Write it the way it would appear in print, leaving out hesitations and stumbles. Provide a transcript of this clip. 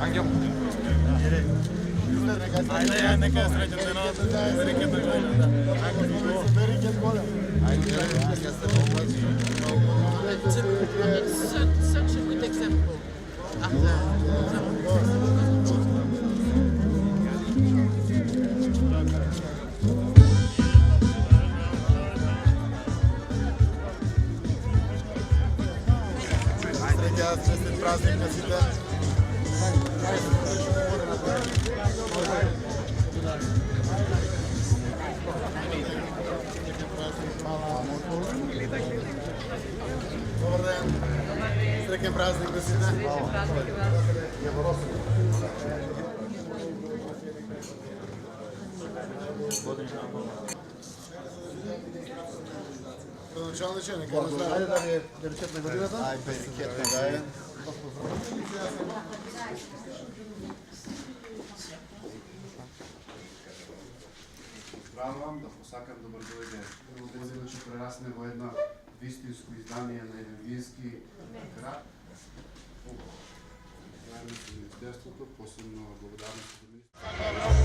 Ангел. Ajde, ja neka je srećan se na bereket na gledam. Bereket gola. Ajde, neka se pomoći. Such a good example. Sreća, čestit praznik na sita. Dobar dan. Srećan praznik na sita. Началниче, нека не знае. Айде да ви берекет на годината. Ай, берекет на гаен. Поздравувам, да посакам добар дојде. Година ќе прерасне во едно вистинско издание на еден вински град. Заедно со Министерството, посебно благодарност за министерството.